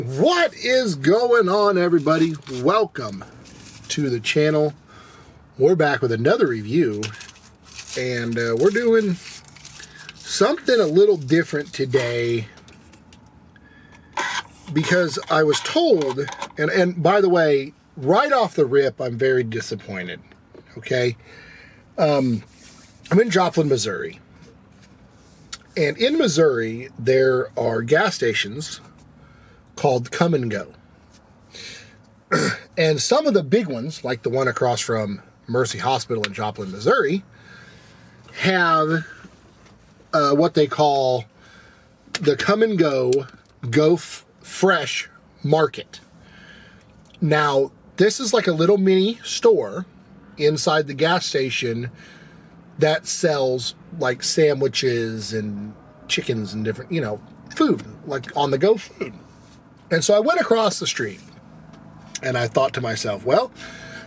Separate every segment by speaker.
Speaker 1: What is going on, everybody? Welcome to the channel. We're back with another review, and we're doing something a little different today because I was told, and by the way, right off the rip, I'm very disappointed, okay? I'm in Joplin, Missouri, and in Missouri, there are gas stations called Come and Go. And some of the big ones, like the one across from Mercy Hospital in Joplin, Missouri, have what they call the Come and Go Fresh Market. Now, this is like a little mini store inside the gas station that sells like sandwiches and chickens and different, food, like on the go food. And so I went across the street and I thought to myself, well,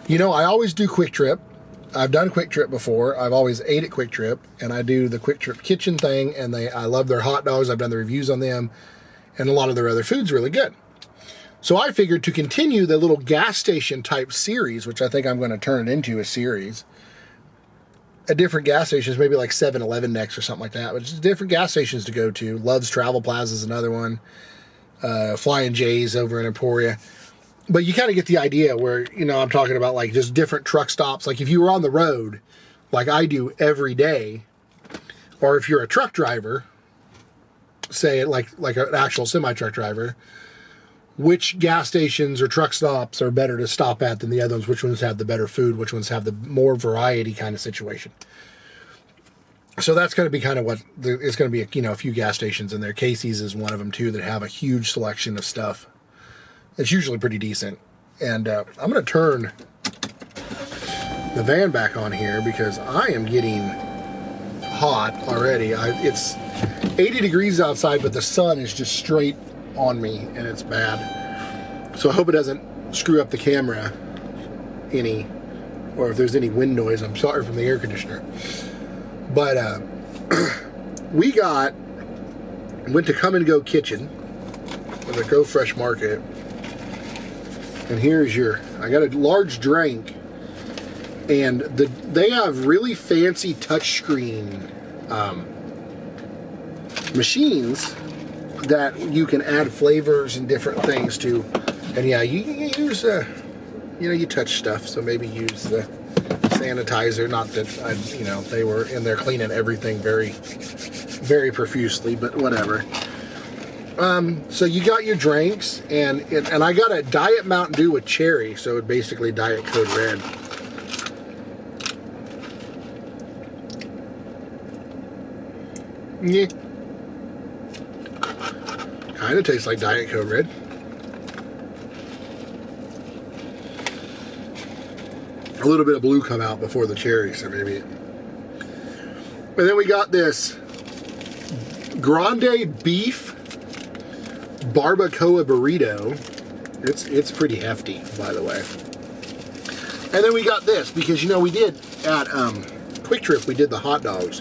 Speaker 1: I always do Quick Trip. I've done Quick Trip before. I've always ate at Quick Trip, and I do the Quick Trip kitchen thing, and I love their hot dogs. I've done the reviews on them, and a lot of their other food's really good. So I figured to continue the little gas station type series, which I think I'm going to turn it into a series, at different gas stations, maybe like 7-Eleven next or something like that, but just different gas stations to go to. Love's Travel Plaza is another one. Flying J's over in Emporia. But you kind of get the idea where, I'm talking about like just different truck stops. Like if you were on the road, like I do every day, or if you're a truck driver, say like an actual semi-truck driver, which gas stations or truck stops are better to stop at than the other ones? Which ones have the better food? Which ones have the more variety kind of situation? So that's going to be kind of what it's going to be. A few gas stations in there. Casey's is one of them too that have a huge selection of stuff. It's usually pretty decent. And I'm going to turn the van back on here because I am getting hot already. It's 80 degrees outside, but the sun is just straight on me, and it's bad. So I hope it doesn't screw up the camera any, or if there's any wind noise, I'm sorry, from the air conditioner. But we went to Come and Go Kitchen, or the Go Fresh Market, and here's I got a large drink, and they have really fancy touchscreen machines that you can add flavors and different things to. And yeah, you use you touch stuff, so maybe use the sanitizer. Not that they were in there cleaning everything very, very profusely, but whatever. So you got your drinks, and I got a Diet Mountain Dew with cherry, so it basically Diet Code Red. Yeah. Kind of tastes like Diet Code Red. A little bit of blue come out before the cherry, so maybe. And then we got this Grande Beef Barbacoa Burrito. It's pretty hefty, by the way. And then we got this, because we did at Quick Trip, we did the hot dogs,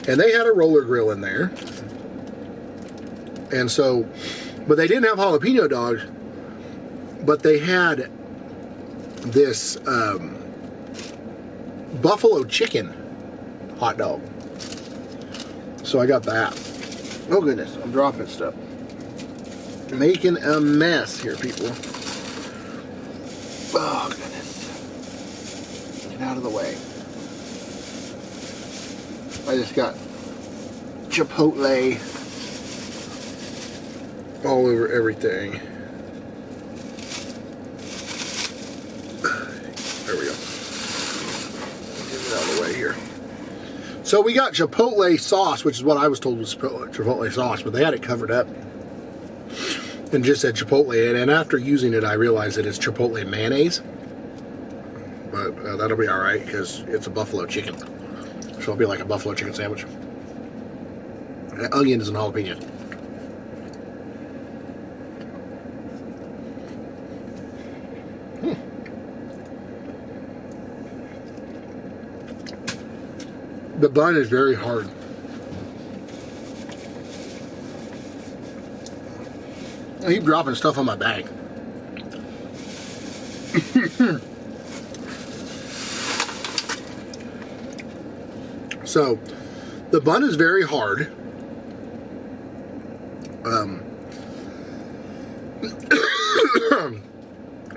Speaker 1: and they had a roller grill in there. And so, but they didn't have jalapeno dogs, but they had this buffalo chicken hot dog. So I got that. Oh goodness, I'm dropping stuff. Making a mess here, people. Oh goodness. Get out of the way. I just got Chipotle all over everything. There we go. Get it out of the way here. So we got Chipotle sauce, which is what I was told was Chipotle sauce, but they had it covered up and just said Chipotle. And after using it, I realized that it's Chipotle mayonnaise. But that'll be all right because it's a buffalo chicken. So it'll be like a buffalo chicken sandwich. And onions and jalapenos. The bun is very hard. I keep dropping stuff on my bag. So, the bun is very hard.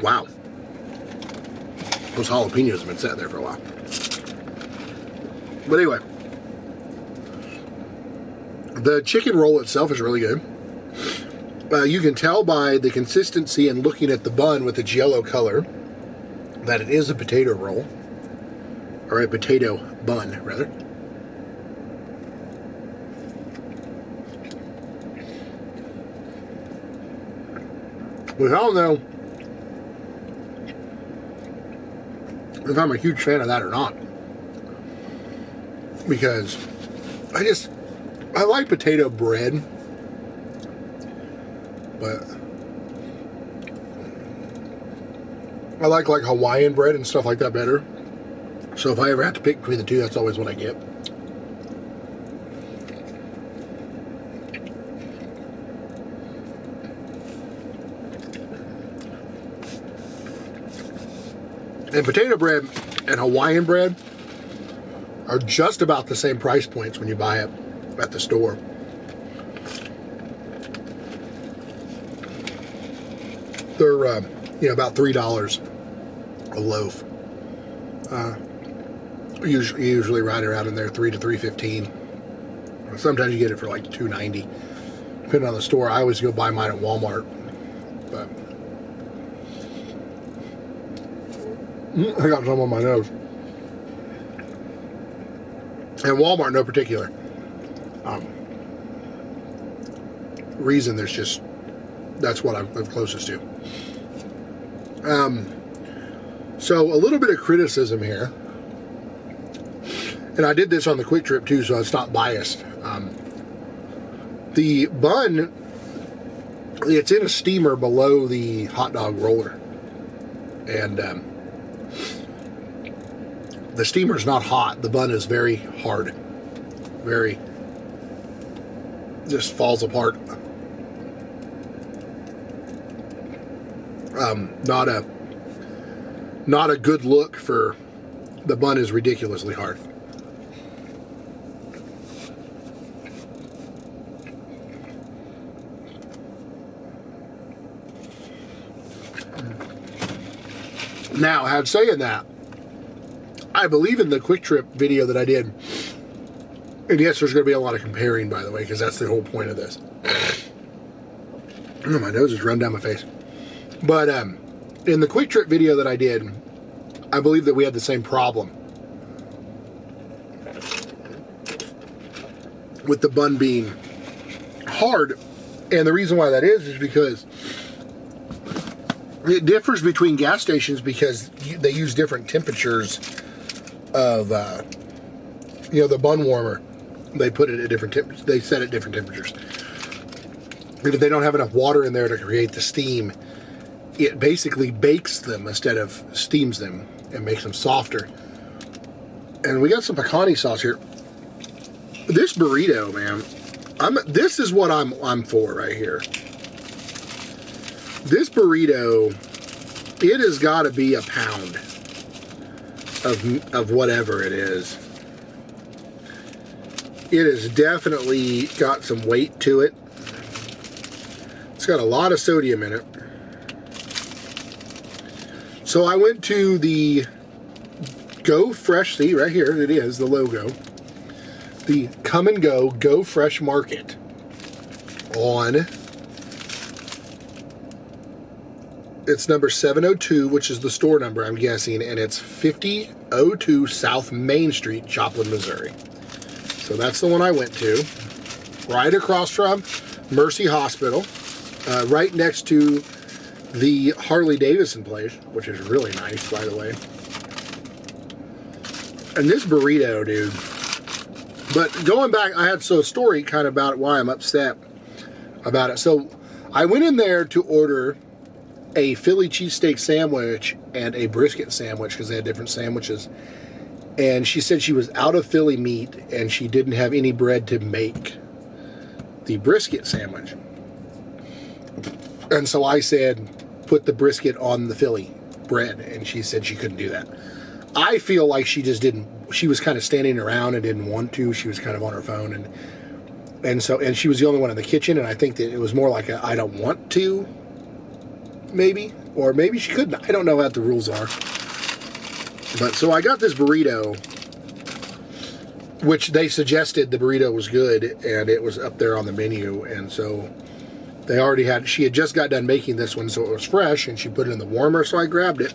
Speaker 1: Wow. Those jalapenos have been sitting there for a while. But anyway, the chicken roll itself is really good. You can tell by the consistency and looking at the bun with its yellow color that it is a potato roll. Or a potato bun, rather. But I don't know if I'm a huge fan of that or not. Because I like potato bread. But I like Hawaiian bread and stuff like that better. So if I ever have to pick between the two, that's always what I get. And potato bread and Hawaiian bread are just about the same price points when you buy it at the store. They're about $3 a loaf. Usually right around in there, $3 to $3.15. Sometimes you get it for like $2.90, depending on the store. I always go buy mine at Walmart. But I got some on my nose. And Walmart, no particular reason. That's what I'm closest to. So a little bit of criticism here, and I did this on the quick trip too, so it's not biased. The bun, it's in a steamer below the hot dog roller, and the steamer's not hot. The bun is very hard, very, just falls apart. Not a good look for the bun. Is ridiculously hard. Now, having saying that, I believe in the quick trip video that I did, and yes, there's going to be a lot of comparing, by the way, because that's the whole point of this. Oh, my nose is run down my face. But in the quick trip video that I did, I believe that we had the same problem with the bun being hard. And the reason why that is because it differs between gas stations because they use different temperatures of, the bun warmer. They put it at different temperatures. They set at different temperatures. And if they don't have enough water in there to create the steam, it basically bakes them instead of steams them and makes them softer. And we got some pecani sauce here. This burrito, man, this is what I'm for right here. This burrito, it has got to be a pound of whatever it is. It has definitely got some weight to it. It's got a lot of sodium in it. So I went to the Go Fresh, see right here it is, the logo. The Come and Go Fresh Market on, it's number 702, which is the store number, I'm guessing, and it's 5002 South Main Street, Joplin, Missouri. So that's the one I went to, right across from Mercy Hospital, right next to the Harley Davidson place, which is really nice, by the way. And this burrito, dude. But going back, I had a story kind of about why I'm upset about it. So I went in there to order a Philly cheesesteak sandwich and a brisket sandwich because they had different sandwiches. And she said she was out of Philly meat and she didn't have any bread to make the brisket sandwich. And so I said, put the brisket on the Philly bread. And she said she couldn't do that. I feel like she just didn't. She was kind of standing around and didn't want to. She was kind of on her phone. And she was the only one in the kitchen. And I think that it was more like I don't want to, maybe. Or maybe she couldn't. I don't know what the rules are. But so I got this burrito, which they suggested the burrito was good. And it was up there on the menu. And so they already had, she had just got done making this one. So it was fresh. And she put it in the warmer. So I grabbed it.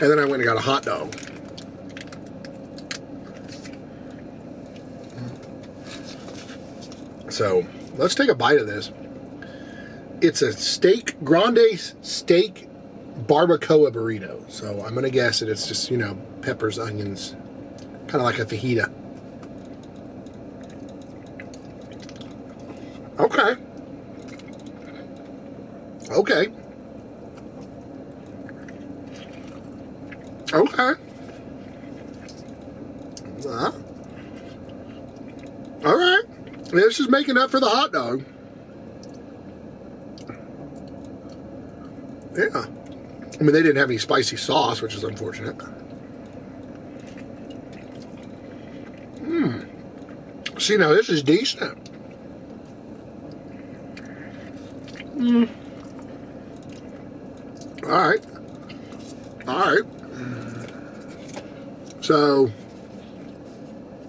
Speaker 1: And then I went and got a hot dog. So let's take a bite of this. It's a grande steak barbacoa burrito. So I'm going to guess that it's just, peppers, onions, kind of like a fajita. Okay. Okay. Okay. All right. This is making up for the hot dog. Yeah. I mean, they didn't have any spicy sauce, which is unfortunate. See, now this is decent. All right. All right. So,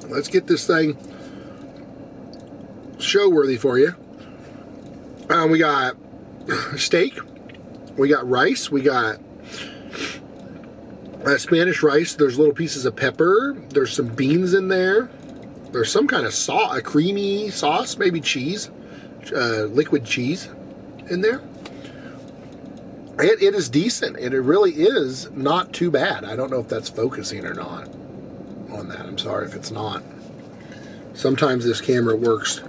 Speaker 1: let's get this thing show-worthy for you. We got steak. We got rice. We got Spanish rice. There's little pieces of pepper. There's some beans in there. There's some kind of sauce, a creamy sauce, maybe cheese, liquid cheese in there. It is decent, and it really is not too bad. I don't know if that's focusing or not on that. I'm sorry if it's not. Sometimes this camera works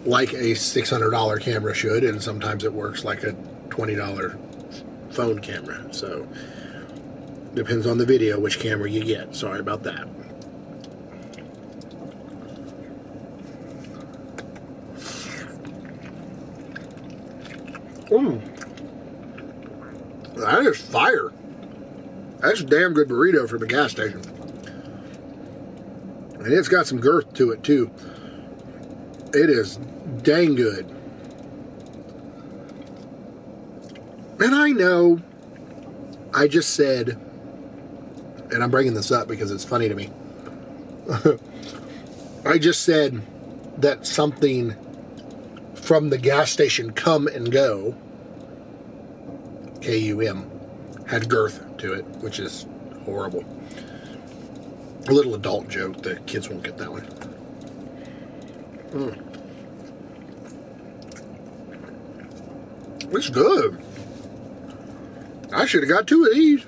Speaker 1: like a $600 camera should, and sometimes it works like a $20 phone camera. So, depends on the video which camera you get. Sorry about that. That is fire. That's a damn good burrito from the gas station. And it's got some girth to it too. It is dang good. And I know I just said, and I'm bringing this up because it's funny to me. I just said that something from the gas station Come and Go, K-U-M, had girth to it, which is horrible. A little adult joke. The kids won't get that one. It's good. I should have got 2 of these.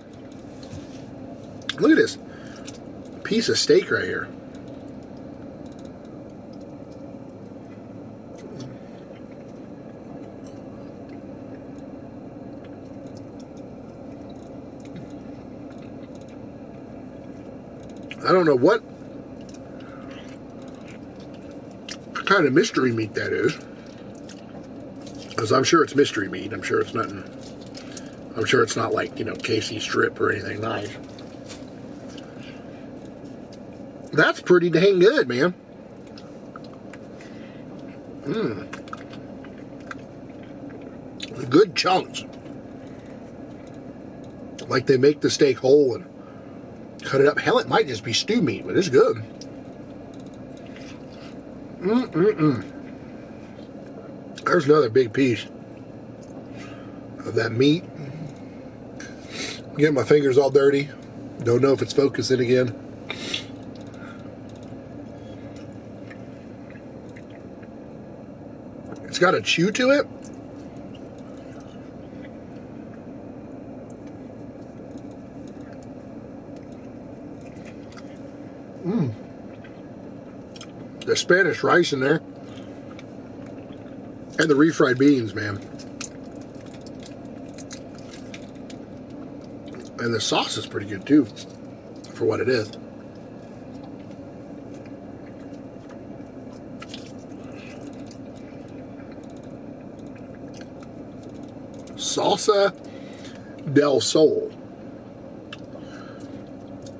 Speaker 1: Look at this piece of steak right here. I don't know what kind of mystery meat that is, because I'm sure it's mystery meat. I'm sure it's nothing. I'm sure it's not like, KC strip or anything nice. That's pretty dang good, man. Good chunks. Like they make the steak whole and cut it up. Hell, it might just be stew meat, but it's good. There's another big piece of that meat. Getting my fingers all dirty. Don't know if it's focusing again. It's got a chew to it. The Spanish rice in there. And the refried beans, man. And the sauce is pretty good too, for what it is. Salsa del Sol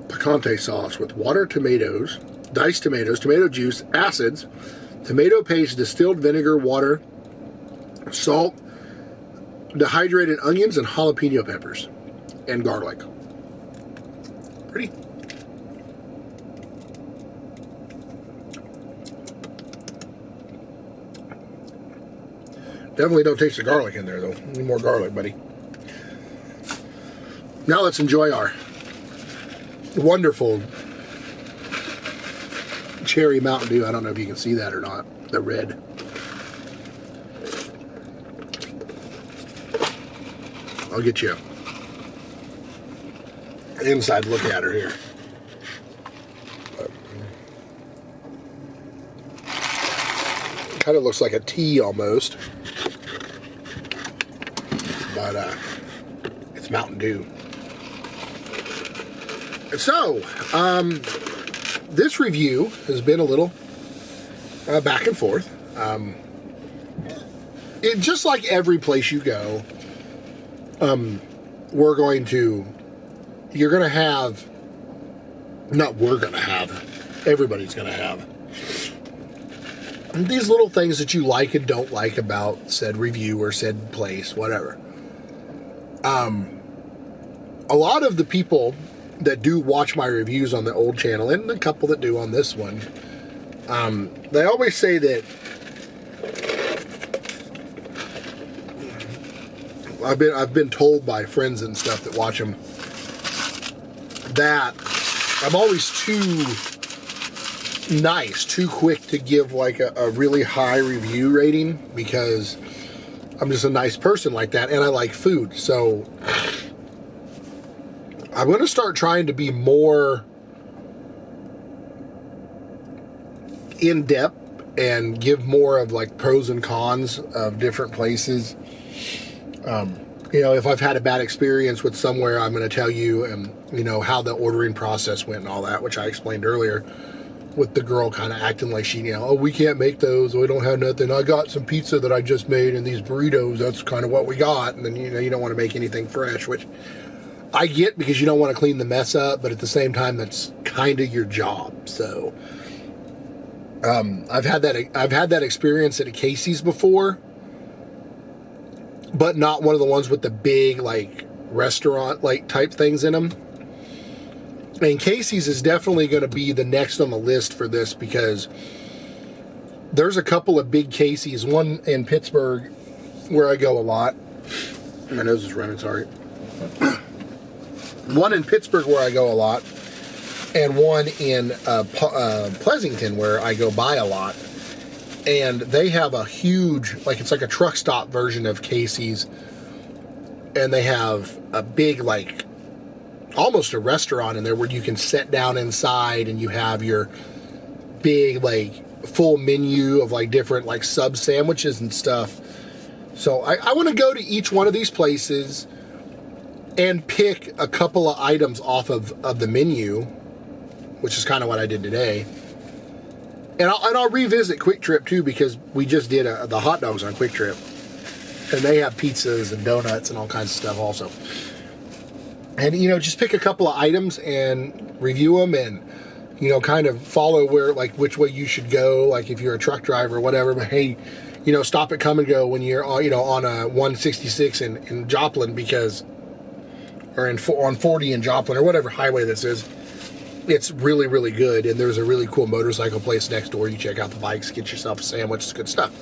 Speaker 1: picante sauce with water, tomatoes, diced tomatoes, tomato juice, acids, tomato paste, distilled vinegar, water, salt, dehydrated onions, and jalapeno peppers, and garlic. Pretty. Definitely don't taste the garlic in there, though. Need more garlic, buddy. Now let's enjoy our wonderful cherry Mountain Dew. I don't know if you can see that or not. The red. I'll get you an inside look at her here. Kind of looks like a tea almost. But it's Mountain Dew. So, this review has been a little back and forth. Just like every place you go, you're going to have, everybody's going to have these little things that you like and don't like about said review or said place, whatever. A lot of the people that do watch my reviews on the old channel, and a couple that do on this one, they always say that I've been told by friends and stuff that watch them that I'm always too nice, too quick to give like a really high review rating because I'm just a nice person like that, and I like food. So I'm going to start trying to be more in-depth and give more of like pros and cons of different places. If I've had a bad experience with somewhere, I'm going to tell you, how the ordering process went and all that, which I explained earlier with the girl kind of acting like she, oh, we can't make those. We don't have nothing. I got some pizza that I just made and these burritos. That's kind of what we got. And then, you don't want to make anything fresh, which I get because you don't want to clean the mess up, but at the same time, that's kind of your job. So, I've had that experience at a Casey's before, but not one of the ones with the big, like, restaurant, like, type things in them. And Casey's is definitely going to be the next on the list for this because there's a couple of big Casey's, one in Pittsburgh where I go a lot. My nose is running, sorry. One in Pittsburgh where I go a lot, and one in Pleasanton where I go by a lot. And they have a huge, like, it's like a truck stop version of Casey's, and they have a big, like, almost a restaurant in there where you can sit down inside and you have your big, like, full menu of, like, different, like, sub sandwiches and stuff. So I want to go to each one of these places and pick a couple of items off of the menu, which is kind of what I did today. And I'll revisit Quick Trip too, because we just did the hot dogs on Quick Trip, and they have pizzas and donuts and all kinds of stuff also. And, just pick a couple of items and review them and, kind of follow which way you should go. Like if you're a truck driver or whatever, but hey, stop at Come and Go when you're, on a 166 in Joplin or on 40 in Joplin or whatever highway this is. It's really, really good. And there's a really cool motorcycle place next door. You check out the bikes, get yourself a sandwich. It's good stuff.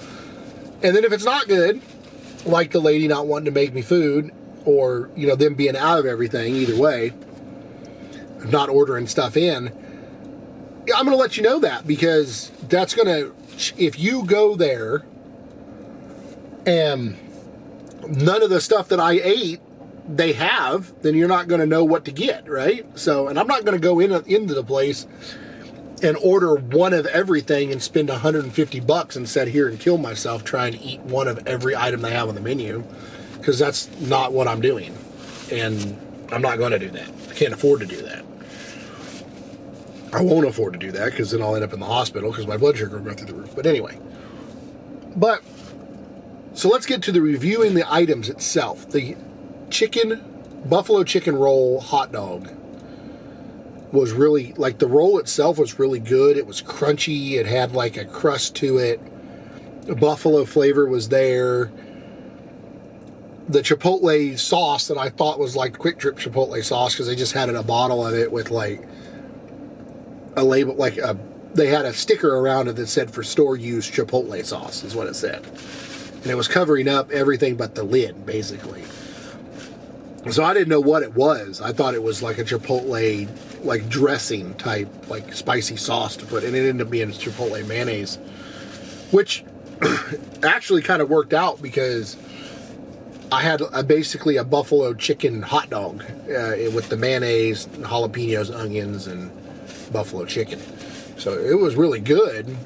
Speaker 1: And then if it's not good, like the lady not wanting to make me food, or, them being out of everything, either way, not ordering stuff in, I'm going to let you know that, because that's going to, if you go there and none of the stuff that I ate they have, then you're not going to know what to get, right? So, and I'm not going to go into the place and order one of everything and spend $150 and sit here and kill myself trying to eat one of every item they have on the menu, because that's not what I'm doing, and I'm not going to do that. I can't afford to do that. I won't afford to do that, because then I'll end up in the hospital because my blood sugar will go through the roof. But anyway, So let's get to the reviewing the items itself. The buffalo chicken roll hot dog was really, like, the roll itself was really good. It was crunchy. It had like a crust to it. The buffalo flavor was there. The chipotle sauce that I thought was like Quick Trip chipotle sauce, because they just had a bottle of it with like a label, like they had a sticker around it that said for store use chipotle sauce is what it said. And it was covering up everything but the lid, basically. So I didn't know what it was. I thought it was like a chipotle, like dressing type, like spicy sauce to put, and it ended up being chipotle mayonnaise, which actually kind of worked out because I had basically a buffalo chicken hot dog with the mayonnaise, jalapenos, onions, and buffalo chicken. So it was really good.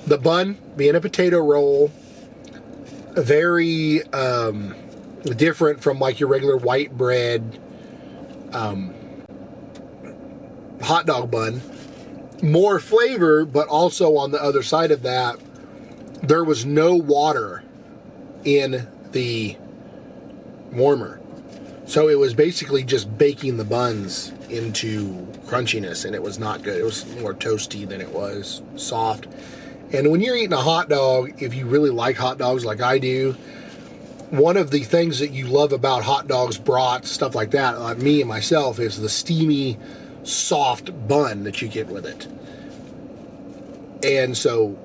Speaker 1: The bun, being a potato roll, very different from like your regular white bread hot dog bun. More flavor, but also on the other side of that, there was no water in the warmer. So it was basically just baking the buns into crunchiness, and it was not good. It was more toasty than it was soft. And when you're eating a hot dog, if you really like hot dogs like I do, one of the things that you love about hot dogs, brats, stuff like that, like me and myself, is the steamy, soft bun that you get with it. And so,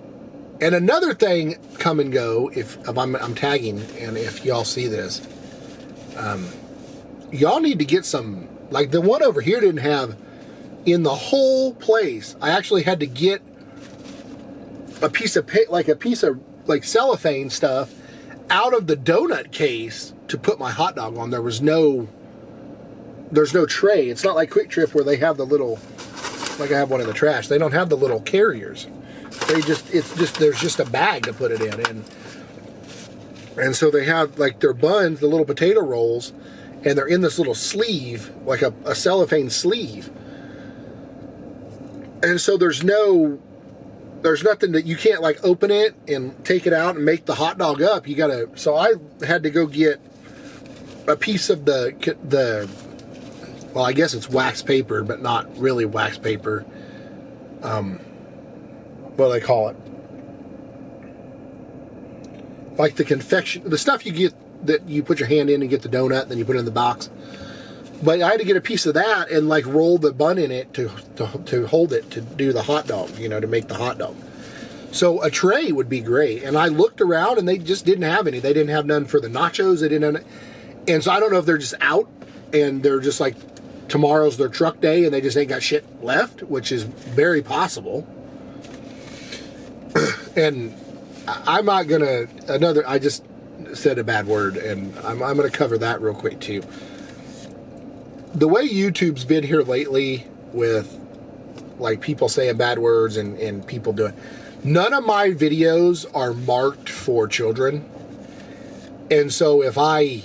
Speaker 1: and another thing, come and go, if I'm tagging, and if y'all see this, y'all need to get some, like the one over here didn't have, in the whole place, I actually had to get a piece of cellophane stuff out of the donut case to put my hot dog on. There's no tray. It's not like Quick Trip where they have the little, like I have one in the trash. They don't have the little carriers. There's just a bag to put it in. And so they have like their buns, the little potato rolls, and they're in this little sleeve, like a cellophane sleeve. And so there's nothing that you can't like open it and take it out and make the hot dog up. So I had to go get a piece of the well, I guess it's wax paper, but not really wax paper. What do they call it? Like the stuff you get that you put your hand in and get the donut, then you put it in the box. But I had to get a piece of that and like roll the bun in it to hold it to do the hot dog, to make the hot dog. So a tray would be great. And I looked around and they just didn't have any. They didn't have none for the nachos. They didn't have, and so I don't know if they're just out and they're just like, tomorrow's their truck day and they just ain't got shit left, which is very possible. And I'm not gonna, I just said a bad word, and I'm gonna cover that real quick too. The way YouTube's been here lately with like people saying bad words and people doing, none of my videos are marked for children. And so if I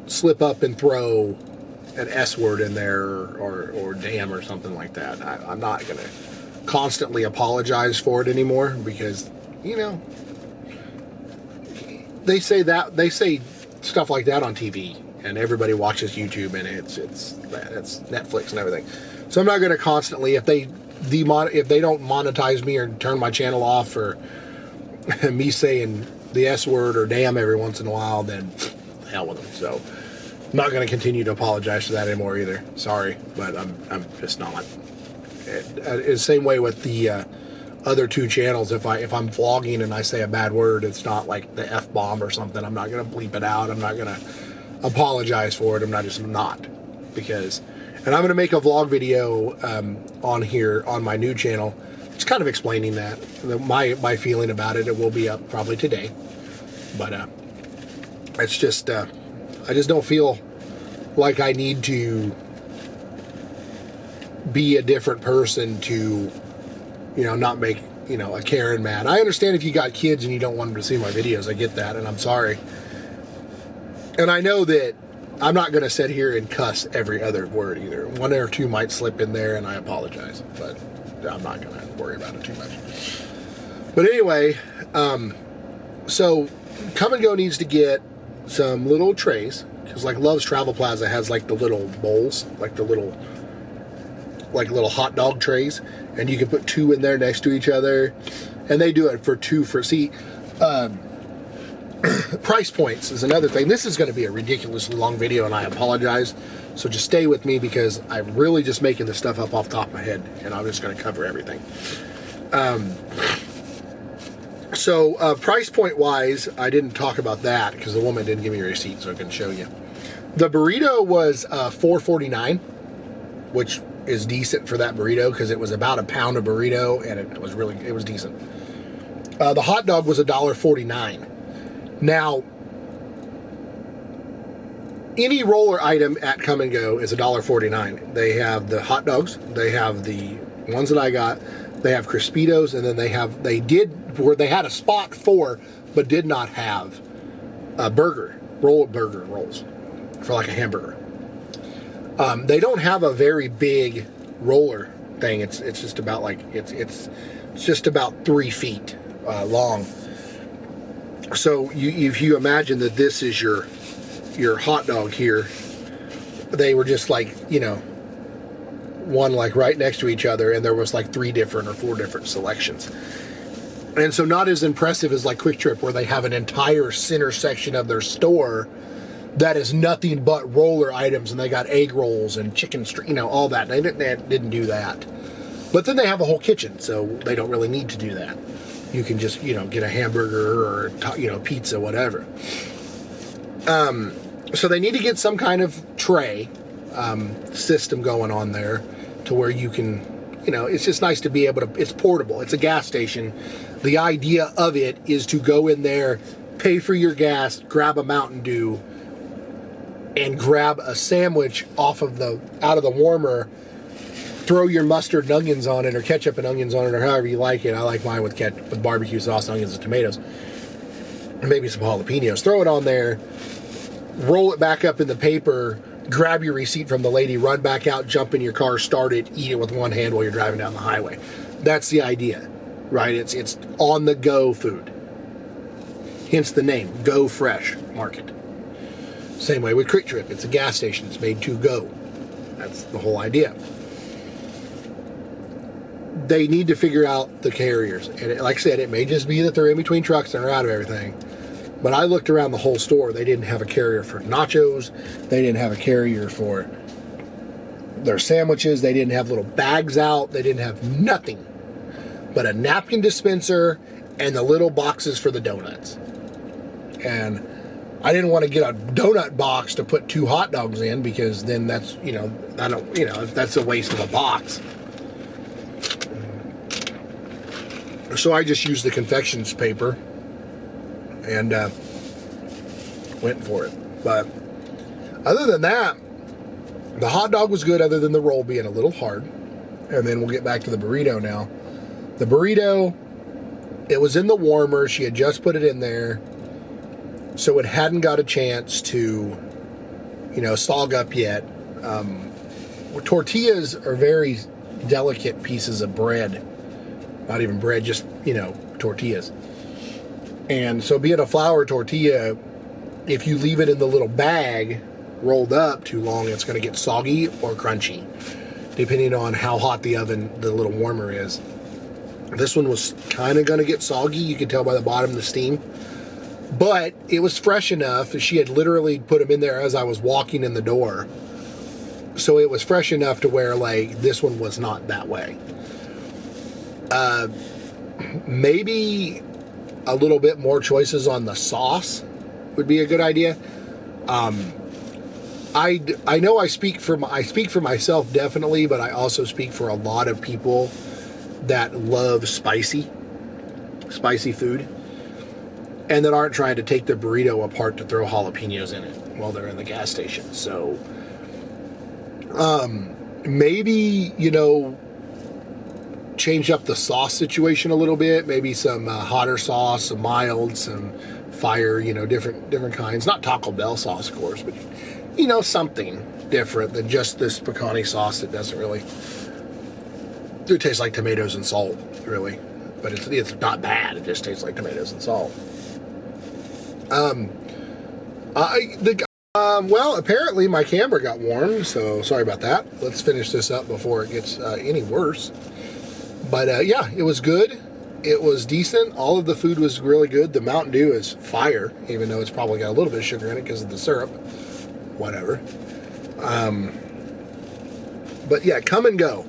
Speaker 1: slip up and throw an S word in there or damn or something like that, I'm not gonna constantly apologize for it anymore, because they say stuff like that on TV and everybody watches YouTube, and it's Netflix and everything. So I'm not going to constantly, if they don't monetize me or turn my channel off for me saying the S word or damn every once in a while, then hell with them. So I'm not going to continue to apologize for that anymore either. Sorry, but I'm just not. It's the same way with the other two channels. If I'm vlogging and I say a bad word, it's not like the F-bomb or something. I'm not going to bleep it out. I'm not going to apologize for it. I'm not. Because, and I'm going to make a vlog video on here on my new channel, just kind of explaining that, my feeling about it. It will be up probably today, but it's just I just don't feel like I need to be a different person to, not make, a Karen mad. I understand if you got kids and you don't want them to see my videos. I get that, and I'm sorry. And I know that I'm not going to sit here and cuss every other word either. One or two might slip in there, and I apologize, but I'm not going to worry about it too much. But anyway, so Come and Go needs to get some little trays, because like Love's Travel Plaza has like the little bowls, like the little hot dog trays, and you can put 2 in there next to each other, and they do it for 2 for, see, price points is another thing. This is going to be a ridiculously long video, and I apologize, so just stay with me, because I'm really just making this stuff up off the top of my head, and I'm just going to cover everything. So price point wise, I didn't talk about that because the woman didn't give me a receipt, so I couldn't show you. The burrito was $4.49, which is decent for that burrito, because it was about a pound of burrito, and it was decent. The hot dog was $1.49. Now, any roller item at Come and Go is $1.49. They have the hot dogs, they have the ones that I got, they have Crispitos, and then they had a spot for, but did not have a burger rolls for like a hamburger. They don't have a very big roller thing. It's just about like it's just about 3 feet long. So if you imagine that this is your hot dog here, they were just like, you know, one like right next to each other, and there was like 3 different or 4 different selections. And so not as impressive as like Quick Trip, where they have an entire center section of their store that is nothing but roller items, and they got egg rolls and chicken, you know, all that. They didn't do that. But then they have a whole kitchen, so they don't really need to do that. You can just, you know, get a hamburger or, you know, pizza, whatever. So they need to get some kind of tray system going on there, to where you can, you know, it's just nice to be able to, it's portable. It's a gas station. The idea of it is to go in there, pay for your gas, grab a Mountain Dew, and grab a sandwich out of the warmer, throw your mustard and onions on it, or ketchup and onions on it, or however you like it. I like mine with barbecue sauce, onions, and tomatoes, and maybe some jalapenos. Throw it on there, roll it back up in the paper, grab your receipt from the lady, run back out, jump in your car, start it, eat it with one hand while you're driving down the highway. That's the idea, right? It's on the go food. Hence the name, Go Fresh Market. Same way with Quick Trip. It's a gas station. It's made to go. That's the whole idea. They need to figure out the carriers. And like I said, it may just be that they're in between trucks and are out of everything. But I looked around the whole store. They didn't have a carrier for nachos. They didn't have a carrier for their sandwiches. They didn't have little bags out. They didn't have nothing but a napkin dispenser and the little boxes for the donuts. And I didn't want to get a donut box to put 2 hot dogs in, because then that's, you know, that's a waste of a box. So I just used the confections paper and went for it. But other than that, the hot dog was good, other than the roll being a little hard. And then we'll get back to the burrito now. The burrito, it was in the warmer. She had just put it in there, so it hadn't got a chance to, you know, sog up yet. Tortillas are very delicate pieces of bread. Not even bread, just, you know, tortillas. And so being a flour tortilla, if you leave it in the little bag rolled up too long, it's going to get soggy or crunchy, depending on how hot the little warmer is. This one was kind of going to get soggy. You could tell by the bottom of the steam. But it was fresh enough. She had literally put them in there as I was walking in the door. So it was fresh enough to where, like, this one was not that way. Maybe a little bit more choices on the sauce would be a good idea. I know I speak for myself definitely, but I also speak for a lot of people that love spicy food, and that aren't trying to take the burrito apart to throw jalapenos in it while they're in the gas station. So maybe, you know, change up the sauce situation a little bit. Maybe some hotter sauce, some mild, some fire, you know, different kinds. Not Taco Bell sauce, of course, but, you know, something different than just this pecani sauce that doesn't really... It tastes like tomatoes and salt, really. But it's not bad. It just tastes like tomatoes and salt. Well, apparently my camera got warm, so sorry about that. Let's finish this up before it gets any worse. But yeah, it was good. It was decent. All of the food was really good. The Mountain Dew is fire, even though it's probably got a little bit of sugar in it because of the syrup. Whatever. But yeah, come and go.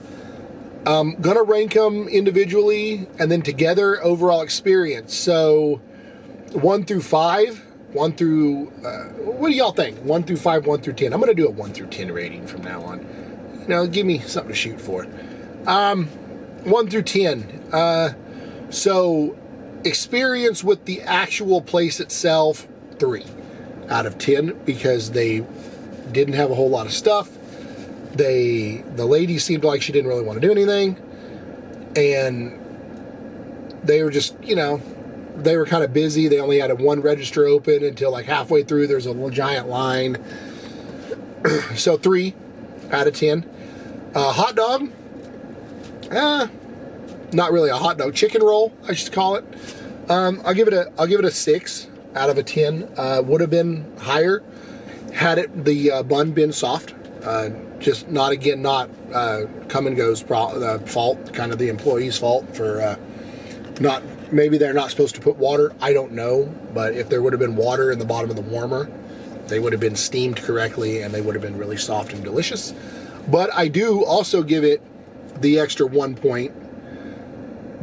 Speaker 1: Gonna rank them individually and then together overall experience. So 1 through 5. 1 through, what do y'all think? 1 through 5, 1 through 10. I'm going to do a 1 through 10 rating from now on. You know, give me something to shoot for. 1 through 10. So, experience with the actual place itself, 3 out of 10, because they didn't have a whole lot of stuff. The lady seemed like she didn't really want to do anything. And they were just, you know, they were kind of busy. They only had one register open until like halfway through. There's a giant line. So 3 out of 10. Hot dog. Not really a hot dog. Chicken roll, I should call it. I'll give it a 6 out of a 10. Would have been higher had the bun been soft. Just not Come and Go's fault. Kind of the employee's fault for not. Maybe they're not supposed to put water. I don't know. But if there would have been water in the bottom of the warmer, they would have been steamed correctly and they would have been really soft and delicious. But I do also give it the extra 1 point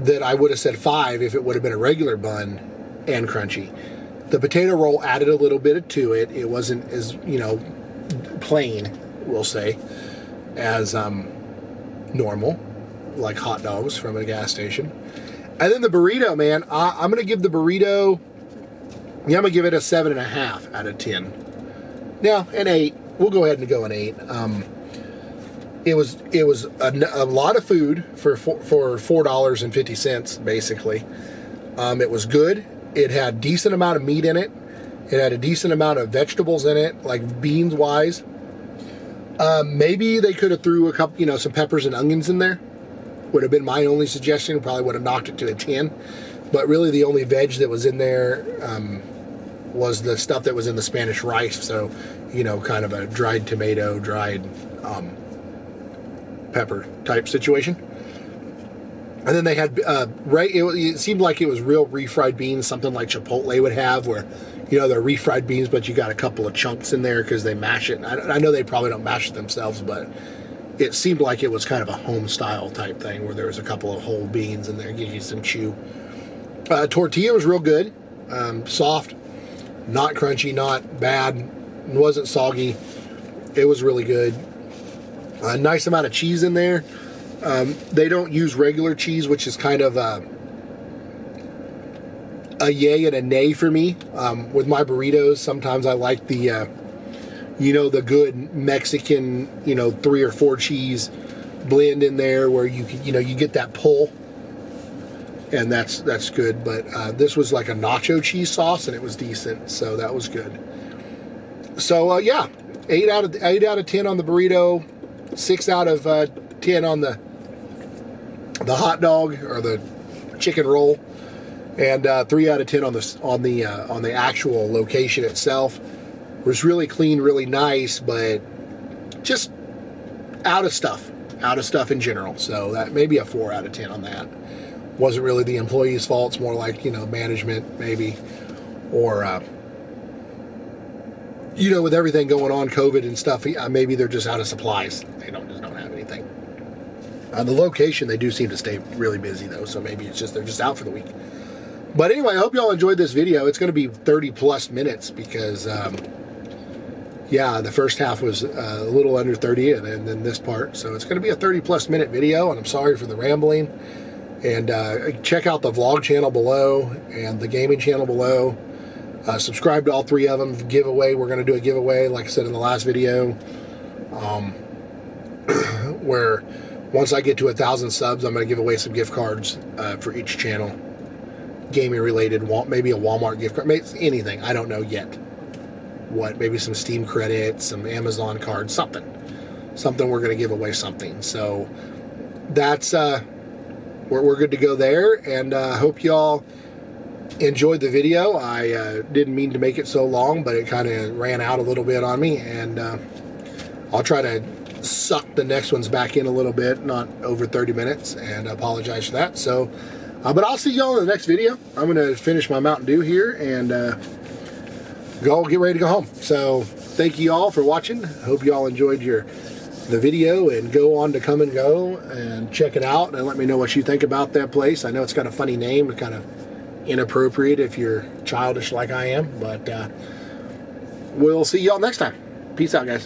Speaker 1: that I would have said 5 if it would have been a regular bun and crunchy. The potato roll added a little bit to it. It wasn't as, you know, plain, we'll say, as normal, like hot dogs from a gas station. And then the burrito, man, I'm going to give the burrito, yeah, I'm going to give it a 7.5 out of 10. Now, an 8. We'll go ahead and go an 8. It was a lot of food for $4.50, basically. It was good. It had a decent amount of meat in it. It had a decent amount of vegetables in it, like beans-wise. Maybe they could have threw a couple, you know, some peppers and onions in there. Would have been my only suggestion. Probably would have knocked it to a 10. But really the only veg that was in there was the stuff that was in the Spanish rice. So, you know, kind of a dried tomato, dried pepper type situation. And then they had, it seemed like it was real refried beans, something like Chipotle would have, where, you know, they're refried beans, but you got a couple of chunks in there because they mash it. I know they probably don't mash it themselves, but it seemed like it was kind of a home style type thing where there was a couple of whole beans in there, gives you some chew. Tortilla was real good, soft, not crunchy, not bad, wasn't soggy. It was really good. A nice amount of cheese in there. They don't use regular cheese, which is kind of a yay and a nay for me. With my burritos, sometimes I like the, you know, the good Mexican, you know, 3 or 4 cheese blend in there where you can, you know, you get that pull, and that's good. But this was like a nacho cheese sauce, and it was decent, so that was good. So yeah, 8 out of 10 on the burrito, 6 out of 10 on the hot dog or the chicken roll, and 3 out of 10 on the actual location itself. It was really clean, really nice, but just out of stuff in general. So that maybe a 4 out of 10 on that. Wasn't really the employee's fault. It's more like, you know, management maybe, or you know, with everything going on, COVID and stuff, maybe they're just out of supplies. They just don't have anything. The location, they do seem to stay really busy though, so maybe it's just they're just out for the week. But anyway, I hope y'all enjoyed this video. It's going to be 30 plus minutes because yeah, the first half was a little under 30 and then this part, so it's going to be a 30 plus minute video, and I'm sorry for the rambling. And check out the vlog channel below and the gaming channel below. Subscribe to all 3 of them. Giveaway, we're going to do a giveaway, like I said in the last video, where once I get to 1,000 subs, I'm going to give away some gift cards for each channel. Gaming related, maybe a Walmart gift card, maybe anything. I don't know yet. What? Maybe some Steam credits, some Amazon cards, something. We're going to give away something. So that's we're good to go there, and hope y'all enjoyed the video. I didn't mean to make it so long, but it kind of ran out a little bit on me, and I'll try to suck the next ones back in a little bit, not over 30 minutes, and I apologize for that. So, but I'll see y'all in the next video. I'm going to finish my Mountain Dew here and go get ready to go home. So thank you all for watching. Hope you all enjoyed the video, and go on to Come and Go and check it out and let me know what you think about that place. I know it's got a funny name, it's kind of inappropriate if you're childish like I am, but we'll see y'all next time. Peace out, guys.